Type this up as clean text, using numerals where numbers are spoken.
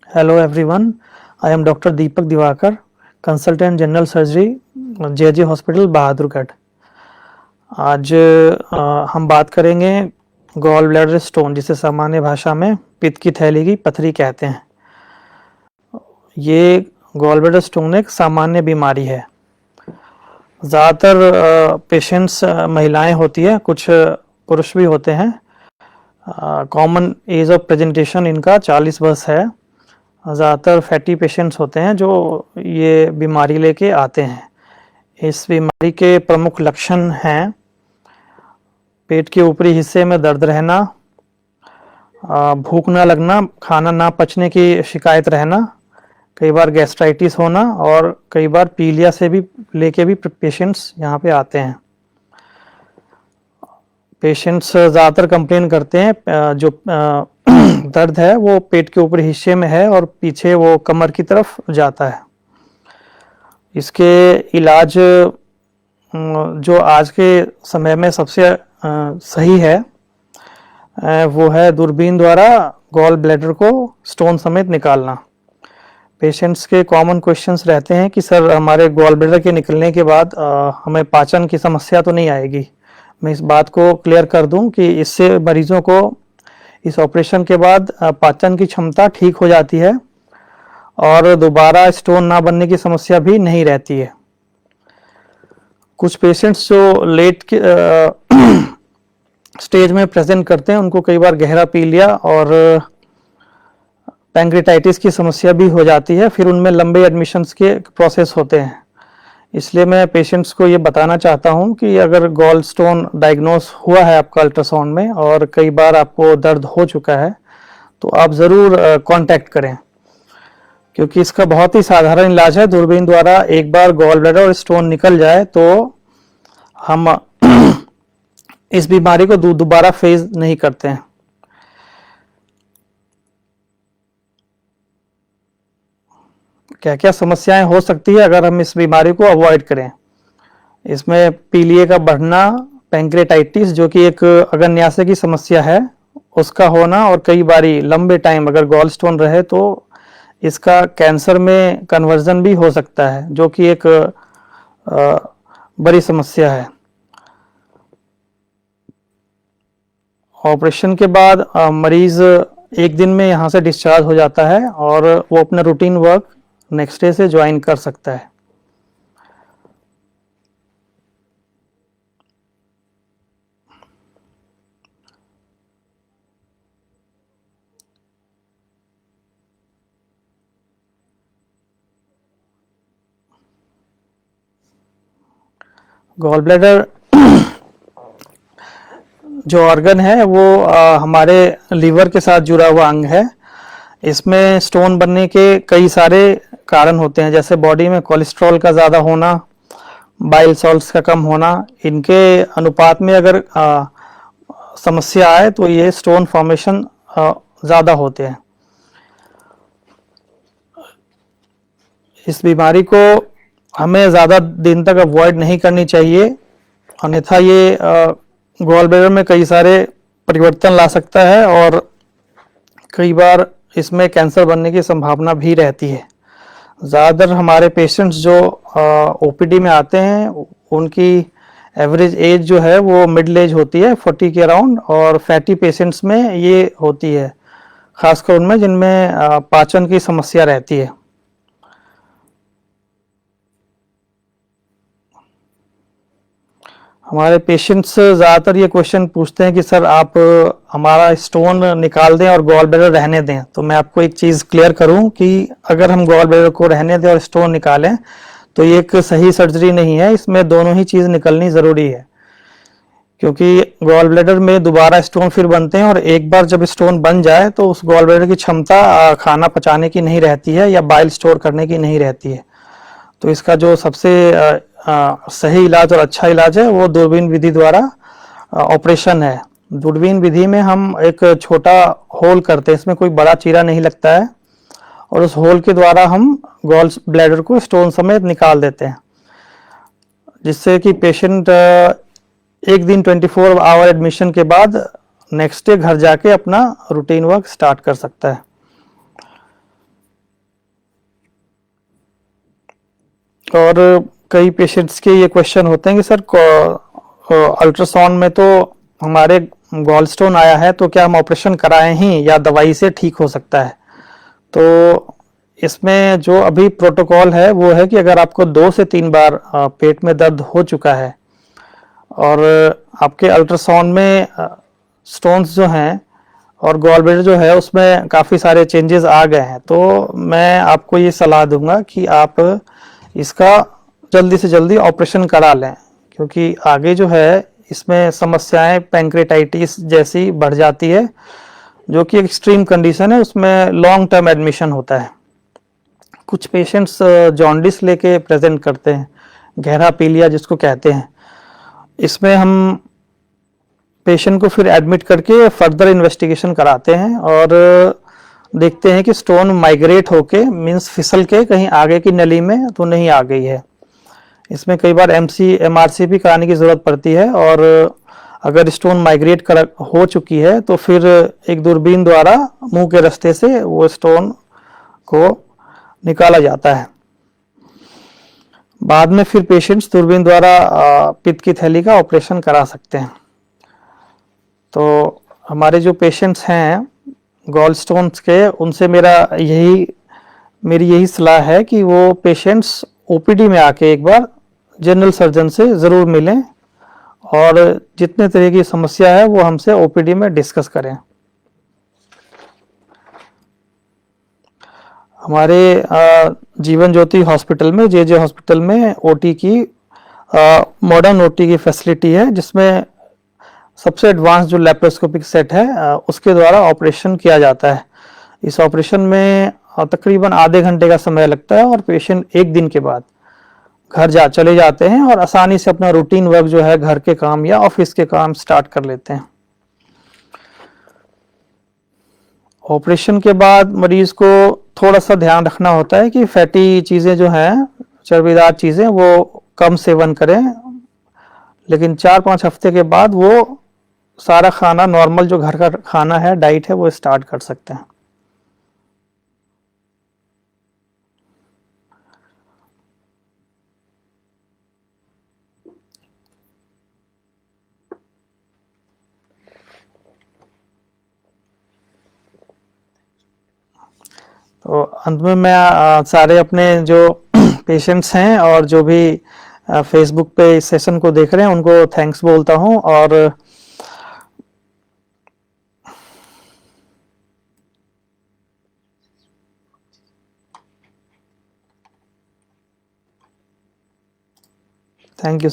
Hello everyone, I am Dr. Deepak Divakar, Consultant General Surgery, JJ hospital Bahadurgarh. आज हम बात करेंगे गॉल ब्लैडर स्टोन, जिसे सामान्य भाषा में पित्त की थैली की पथरी कहते हैं। ये गॉल ब्लैडर स्टोन एक सामान्य बीमारी है। ज़्यादातर पेशेंट्स महिलाएं होती है, कुछ पुरुष भी होते हैं। कॉमन एज ऑफ प्रेजेंटेशन इनका 40 वर्ष है। ज़्यादातर फैटी पेशेंट्स होते हैं जो ये बीमारी लेके आते हैं। इस बीमारी के प्रमुख लक्षण हैं पेट के ऊपरी हिस्से में दर्द रहना, भूख ना लगना, खाना ना पचने की शिकायत रहना, कई बार गैस्ट्राइटिस होना और कई बार पीलिया से भी लेके भी पेशेंट्स यहाँ पे आते हैं। पेशेंट्स ज़्यादातर कंप्लेन करते हैं जो दर्द है वो पेट के ऊपरी हिस्से में है और पीछे वो कमर की तरफ जाता है। इसके इलाज जो आज के समय में सबसे सही है वो है दूरबीन द्वारा गॉल ब्लैडर को स्टोन समेत निकालना। पेशेंट्स के कॉमन क्वेश्चंस रहते हैं कि सर हमारे गॉल ब्लैडर के निकलने के बाद हमें पाचन की समस्या तो नहीं आएगी। मैं इस बात को क्लियर कर दूं कि इससे मरीजों को इस ऑपरेशन के बाद पाचन की क्षमता ठीक हो जाती है और दोबारा स्टोन ना बनने की समस्या भी नहीं रहती है। कुछ पेशेंट्स जो लेट के स्टेज में प्रेजेंट करते हैं उनको कई बार गहरा पीलिया और पैंक्रेटाइटिस की समस्या भी हो जाती है, फिर उनमें लंबे एडमिशन्स के प्रोसेस होते हैं। इसलिए मैं पेशेंट्स को ये बताना चाहता हूँ कि अगर गॉल स्टोन डायग्नोस हुआ है आपका अल्ट्रासाउंड में और कई बार आपको दर्द हो चुका है तो आप ज़रूर कांटेक्ट करें, क्योंकि इसका बहुत ही साधारण इलाज है। दूरबीन द्वारा एक बार गॉल ब्लैडर और स्टोन निकल जाए तो हम इस बीमारी को दोबारा फेस नहीं करते हैं। क्या क्या समस्याएं हो सकती है अगर हम इस बीमारी को अवॉइड करें? इसमें पीलिया का बढ़ना, पैंक्रेटाइटिस जो कि एक अग्न्याशय की समस्या है उसका होना, और कई बारी लंबे टाइम अगर गॉल स्टोन रहे तो इसका कैंसर में कन्वर्जन भी हो सकता है, जो कि एक बड़ी समस्या है। ऑपरेशन के बाद मरीज एक दिन में यहाँ से डिस्चार्ज हो जाता है और वो अपना रूटीन वर्क नेक्स्ट डे से ज्वाइन कर सकता है। गॉल ब्लैडर जो ऑर्गन है वो हमारे लीवर के साथ जुड़ा हुआ अंग है। इसमें स्टोन बनने के कई सारे कारण होते हैं, जैसे बॉडी में कोलेस्ट्रॉल का ज़्यादा होना, बाइल सॉल्ट्स का कम होना। इनके अनुपात में अगर समस्या आए तो ये स्टोन फॉर्मेशन ज़्यादा होते हैं। इस बीमारी को हमें ज़्यादा दिन तक अवॉइड नहीं करनी चाहिए, अन्यथा ये गॉल ब्लैडर में कई सारे परिवर्तन ला सकता है और कई बार इसमें कैंसर बनने की संभावना भी रहती है। ज़्यादातर हमारे पेशेंट्स जो ओपीडी में आते हैं उनकी एवरेज एज जो है वो मिडिल एज होती है, 40 के अराउंड, और फैटी पेशेंट्स में ये होती है, खासकर उनमें जिनमें पाचन की समस्या रहती है। हमारे पेशेंट्स ज़्यादातर ये क्वेश्चन पूछते हैं कि सर आप हमारा स्टोन निकाल दें और गॉल ब्लैडर रहने दें। तो मैं आपको एक चीज़ क्लियर करूं कि अगर हम गॉल ब्लैडर को रहने दें और स्टोन निकालें तो ये एक सही सर्जरी नहीं है। इसमें दोनों ही चीज़ निकलनी ज़रूरी है, क्योंकि गॉल ब्लैडर में दोबारा स्टोन फिर बनते हैं और एक बार जब स्टोन बन जाए तो उस गॉल ब्लैडर की क्षमता खाना पचाने की नहीं रहती है या बाइल स्टोर करने की नहीं रहती है। तो इसका जो सबसे सही इलाज और अच्छा इलाज है वो दूरबीन विधि द्वारा ऑपरेशन है। दूरबीन विधि में हम एक छोटा होल करते हैं, इसमें कोई बड़ा चीरा नहीं लगता है, और उस होल के द्वारा हम गॉल ब्लैडर को स्टोन समेत निकाल देते हैं, जिससे कि पेशेंट एक दिन 24 आवर एडमिशन के बाद नेक्स्ट डे घर जाके अपना रूटीन वर्क स्टार्ट कर सकता है। और कई पेशेंट्स के ये क्वेश्चन होते हैं कि सर अल्ट्रासाउंड में तो हमारे गॉल स्टोन आया है, तो क्या हम ऑपरेशन कराएं ही या दवाई से ठीक हो सकता है? तो इसमें जो अभी प्रोटोकॉल है वो है कि अगर आपको 2 से 3 बार पेट में दर्द हो चुका है और आपके अल्ट्रासाउंड में स्टोन्स जो हैं और गॉल ब्लैडर जो है उसमें काफ़ी सारे चेंजेस आ गए हैं, तो मैं आपको ये सलाह दूंगा कि आप इसका जल्दी से जल्दी ऑपरेशन करा लें, क्योंकि आगे जो है इसमें समस्याएं पैंक्रेटाइटिस जैसी बढ़ जाती है, जो कि एक्सट्रीम कंडीशन है, उसमें लॉन्ग टर्म एडमिशन होता है। कुछ पेशेंट्स जॉन्डिस लेके प्रेजेंट करते हैं, गहरा पीलिया जिसको कहते हैं। इसमें हम पेशेंट को फिर एडमिट करके फर्दर इन्वेस्टिगेशन कराते हैं और देखते हैं कि स्टोन माइग्रेट होके मींस फिसल के कहीं आगे की नली में तो नहीं आ गई है। इसमें कई बार एमआरसी भी कराने की ज़रूरत पड़ती है, और अगर स्टोन माइग्रेट हो चुकी है तो फिर एक दूरबीन द्वारा मुंह के रास्ते से वो स्टोन को निकाला जाता है। बाद में फिर पेशेंट्स दूरबीन द्वारा पित्त की थैली का ऑपरेशन करा सकते हैं। तो हमारे जो पेशेंट्स हैं गॉल स्टोन्स के, उनसे मेरी यही सलाह है कि वो पेशेंट्स ओपीडी में आके एक बार जनरल सर्जन से ज़रूर मिलें और जितने तरह की समस्या है वो हमसे ओपीडी में डिस्कस करें। हमारे जीवन ज्योति हॉस्पिटल में, जे हॉस्पिटल में ओटी की मॉडर्न ओटी की फैसिलिटी है, जिसमें सबसे एडवांस जो लैप्रोस्कोपिक सेट है उसके द्वारा ऑपरेशन किया जाता है। इस ऑपरेशन में तकरीबन आधे घंटे का समय लगता है और पेशेंट एक दिन के बाद घर चले जाते हैं और आसानी से अपना रूटीन वर्क जो है घर के काम या ऑफिस के काम स्टार्ट कर लेते हैं। ऑपरेशन के बाद मरीज को थोड़ा सा ध्यान रखना होता है कि फैटी चीज़ें जो हैं, चर्बीदार चीज़ें, वो कम सेवन करें, लेकिन 4-5 हफ्ते के बाद वो सारा खाना नॉर्मल जो घर का खाना है, डाइट है, वो स्टार्ट कर सकते हैं। तो अंत में मैं सारे अपने जो पेशेंट्स हैं और जो भी फेसबुक पे इस सेशन को देख रहे हैं उनको थैंक्स बोलता हूं, और थैंक यू।